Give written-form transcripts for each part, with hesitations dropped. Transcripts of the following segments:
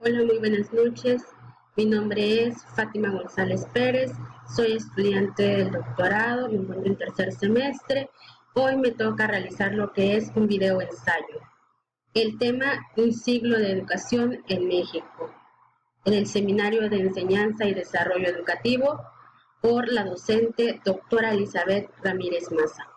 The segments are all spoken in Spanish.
Hola, muy buenas noches. Mi nombre es Fátima González Pérez. Soy estudiante del doctorado, me encuentro en tercer semestre. Hoy me toca realizar lo que es un video ensayo. El tema, un siglo de educación en México, en el Seminario de Enseñanza y Desarrollo Educativo, por la docente doctora Elizabeth Ramírez Maza.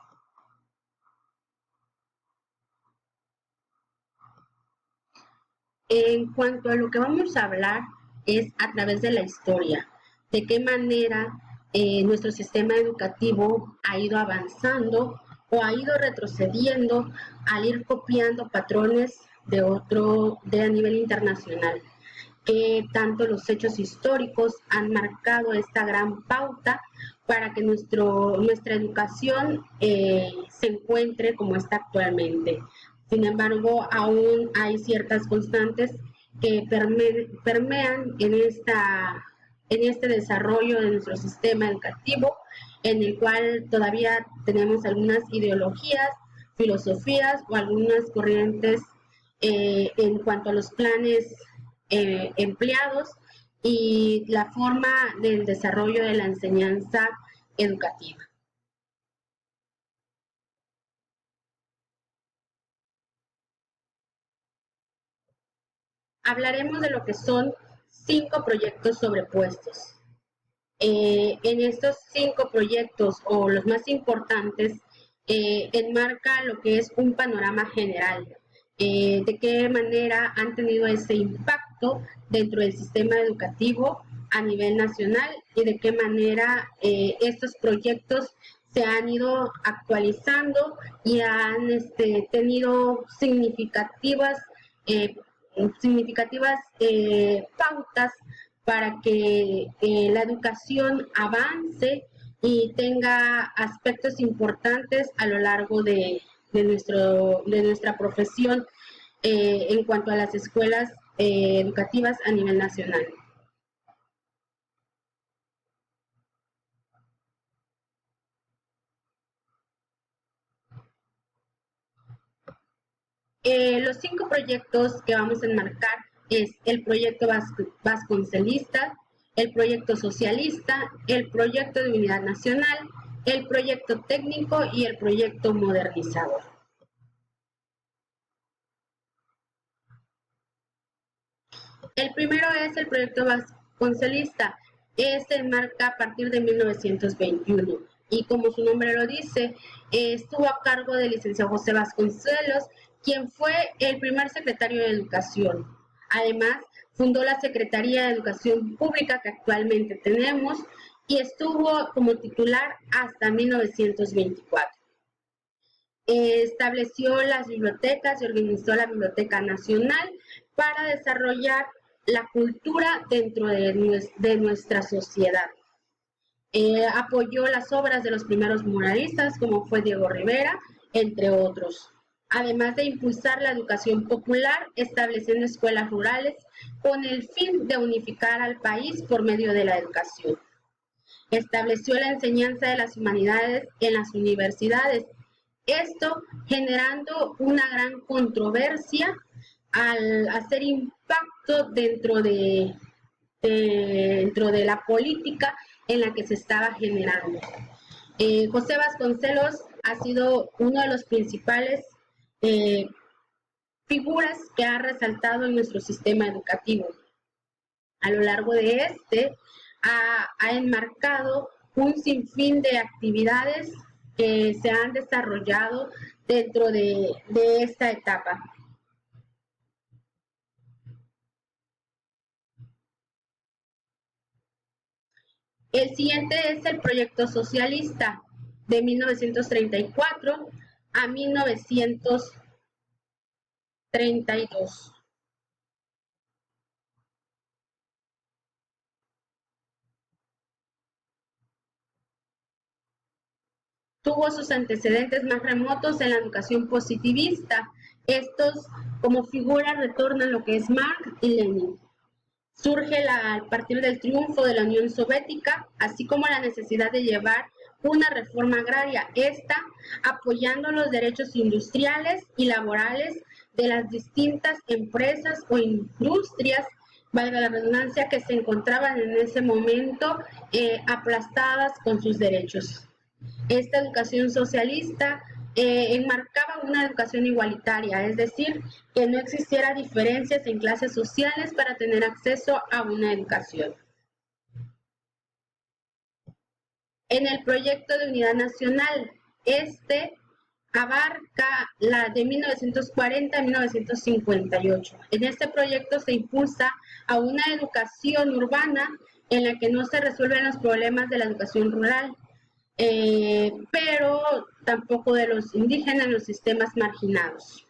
En cuanto a lo que vamos a hablar es a través de la historia, de qué manera nuestro sistema educativo ha ido avanzando o ha ido retrocediendo al ir copiando patrones de a nivel internacional, que tanto los hechos históricos han marcado esta gran pauta para que nuestra educación se encuentre como está actualmente. Sin embargo, aún hay ciertas constantes que permean en este desarrollo de nuestro sistema educativo, en el cual todavía tenemos algunas ideologías, filosofías o algunas corrientes en cuanto a los planes empleados y la forma del desarrollo de la enseñanza educativa. Hablaremos de lo que son 5 proyectos sobrepuestos. En estos 5 proyectos, o los más importantes, enmarca lo que es un panorama general, de qué manera han tenido ese impacto dentro del sistema educativo a nivel nacional y de qué manera estos proyectos se han ido actualizando y han tenido eh, significativas pautas para que la educación avance y tenga aspectos importantes a lo largo de nuestra profesión en cuanto a las escuelas educativas a nivel nacional. Los 5 proyectos que vamos a enmarcar es el proyecto vasconcelista, el proyecto socialista, el proyecto de unidad nacional, el proyecto técnico y el proyecto modernizador. El primero es el proyecto vasconcelista. Este enmarca a partir de 1921 y como su nombre lo dice, estuvo a cargo del licenciado José Vasconcelos, quien fue el primer secretario de Educación. Además, fundó la Secretaría de Educación Pública que actualmente tenemos y estuvo como titular hasta 1924. Estableció las bibliotecas y organizó la Biblioteca Nacional para desarrollar la cultura dentro de nuestra sociedad. Apoyó las obras de los primeros muralistas, como fue Diego Rivera, entre otros. Además de impulsar la educación popular, estableciendo escuelas rurales con el fin de unificar al país por medio de la educación. Estableció la enseñanza de las humanidades en las universidades, esto generando una gran controversia al hacer impacto dentro de la política en la que se estaba generando. José Vasconcelos ha sido uno de los principales figuras que ha resaltado en nuestro sistema educativo. A lo largo de ha enmarcado un sinfín de actividades que se han desarrollado dentro de esta etapa. El siguiente es el proyecto socialista de 1934 a 1932. Tuvo sus antecedentes más remotos en la educación positivista. Estos, como figura, retornan lo que es Marx y Lenin. Surge a partir del triunfo de la Unión Soviética, así como la necesidad de llevar una reforma agraria, esta apoyando los derechos industriales y laborales de las distintas empresas o industrias valga la redundancia, que se encontraban en ese momento aplastadas con sus derechos. Esta educación socialista enmarcaba una educación igualitaria, es decir, que no existiera diferencias en clases sociales para tener acceso a una educación. En el proyecto de unidad nacional, este abarca la de 1940 a 1958. En este proyecto se impulsa a una educación urbana en la que no se resuelven los problemas de la educación rural, pero tampoco de los indígenas, los sistemas marginados.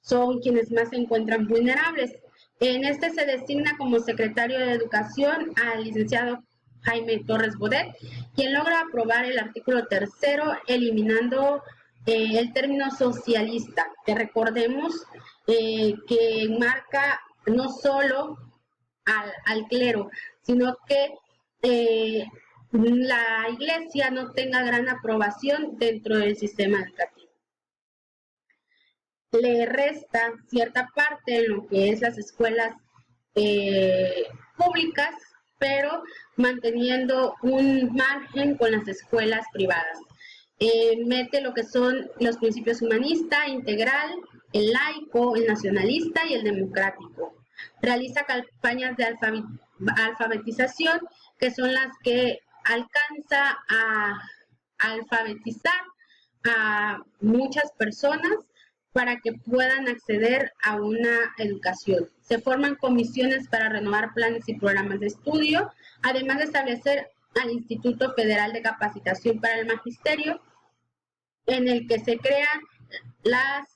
Son quienes más se encuentran vulnerables. En este se designa como secretario de Educación al licenciado Jaime Torres Bodet, quien logra aprobar el artículo 3º, eliminando el término socialista, que recordemos que enmarca no solo al clero, sino que la iglesia no tenga gran aprobación dentro del sistema educativo. Le resta cierta parte en lo que es las escuelas públicas, pero manteniendo un margen con las escuelas privadas. Mete lo que son los principios humanista, integral, el laico, el nacionalista y el democrático. Realiza campañas de alfabetización, que son las que alcanza a alfabetizar a muchas personas para que puedan acceder a una educación. Se forman comisiones para renovar planes y programas de estudio, además de establecer al Instituto Federal de Capacitación para el Magisterio, en el que se crea la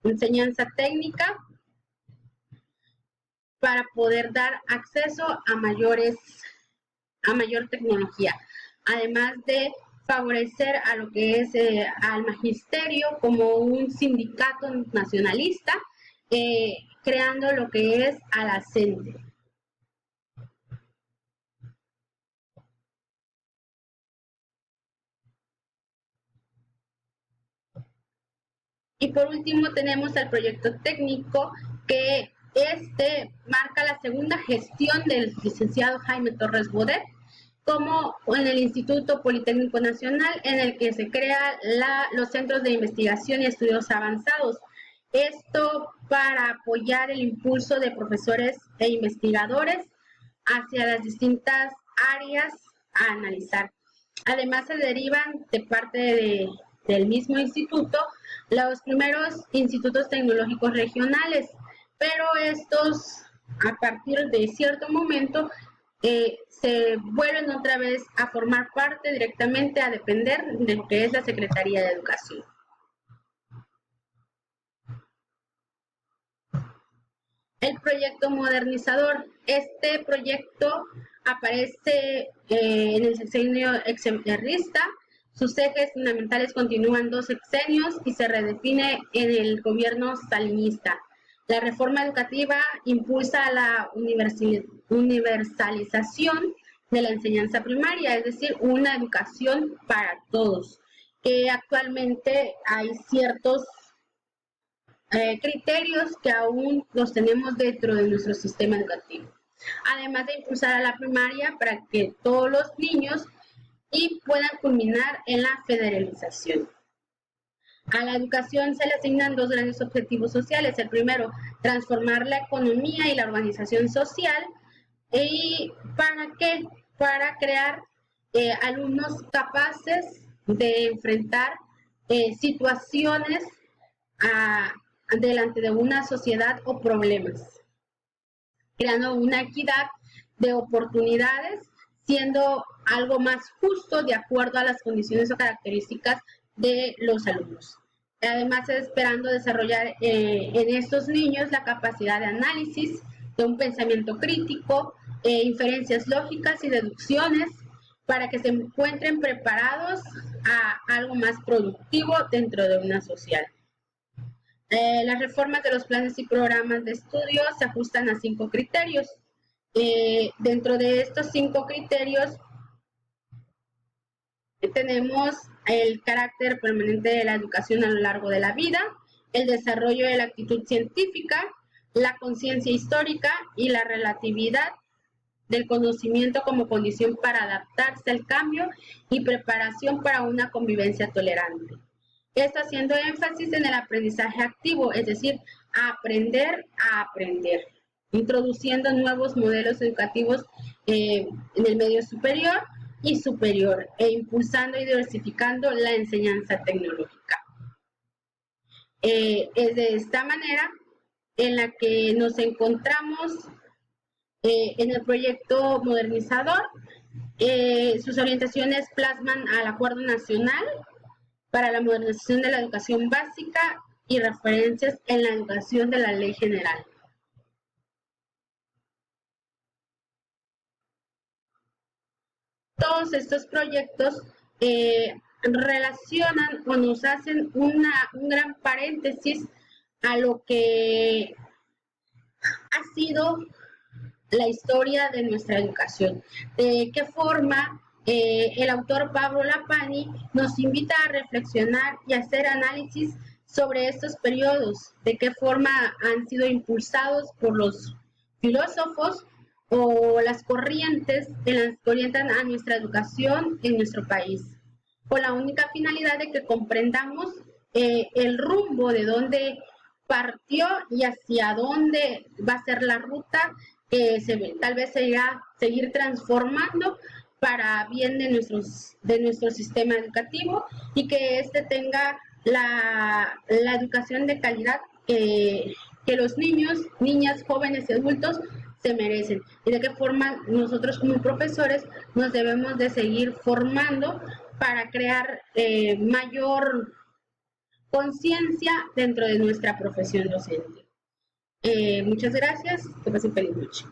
enseñanza técnica para poder dar acceso a mayor tecnología, además de favorecer a lo que es al magisterio como un sindicato nacionalista, creando lo que es a la CENTE. Y por último tenemos el proyecto técnico, que marca la segunda gestión del licenciado Jaime Torres Bodet, como en el Instituto Politécnico Nacional, en el que se crean los centros de investigación y estudios avanzados. Esto para apoyar el impulso de profesores e investigadores hacia las distintas áreas a analizar. Además, se derivan de parte del mismo instituto los primeros institutos tecnológicos regionales, pero estos, a partir de cierto momento, se vuelven otra vez a formar parte directamente, a depender de lo que es la Secretaría de Educación. El proyecto modernizador. Este proyecto aparece en el sexenio exmernista. Sus ejes fundamentales continúan 2 sexenios y se redefine en el gobierno salinista. La reforma educativa impulsa la universalización de la enseñanza primaria, es decir, una educación para todos. Actualmente hay ciertos criterios que aún los tenemos dentro de nuestro sistema educativo. Además de impulsar a la primaria para que todos los niños puedan culminar en la federalización. A la educación se le asignan 2 grandes objetivos sociales. El primero, transformar la economía y la organización social. ¿Y para qué? Para crear alumnos capaces de enfrentar situaciones delante de una sociedad o problemas, creando una equidad de oportunidades, siendo algo más justo de acuerdo a las condiciones o características de los alumnos. Además, esperando desarrollar en estos niños la capacidad de análisis, de un pensamiento crítico, inferencias lógicas y deducciones, para que se encuentren preparados a algo más productivo dentro de una sociedad. Las reformas de los planes y programas de estudio se ajustan a 5 criterios. Dentro de estos 5 criterios tenemos el carácter permanente de la educación a lo largo de la vida, el desarrollo de la actitud científica, la conciencia histórica y la relatividad del conocimiento como condición para adaptarse al cambio y preparación para una convivencia tolerante. Esto haciendo énfasis en el aprendizaje activo, es decir, aprender a aprender, introduciendo nuevos modelos educativos en el medio superior y superior e impulsando y diversificando la enseñanza tecnológica. Es de esta manera en la que nos encontramos en el proyecto modernizador. Sus orientaciones plasman al Acuerdo Nacional para la Modernización de la Educación Básica y referencias en la educación de la Ley General. Todos estos proyectos relacionan o nos hacen un gran paréntesis a lo que ha sido la historia de nuestra educación. De qué forma el autor Pablo Lapani nos invita a reflexionar y hacer análisis sobre estos periodos, de qué forma han sido impulsados por los filósofos o las corrientes en las que orientan a nuestra educación en nuestro país, con la única finalidad de que comprendamos el rumbo de dónde partió y hacia dónde va a ser la ruta que tal vez se irá a seguir transformando para bien de nuestro sistema educativo y que éste tenga la educación de calidad que los niños, niñas, jóvenes y adultos se merecen, y de qué forma nosotros como profesores nos debemos de seguir formando para crear mayor conciencia dentro de nuestra profesión docente. Muchas gracias, que pasen feliz noche.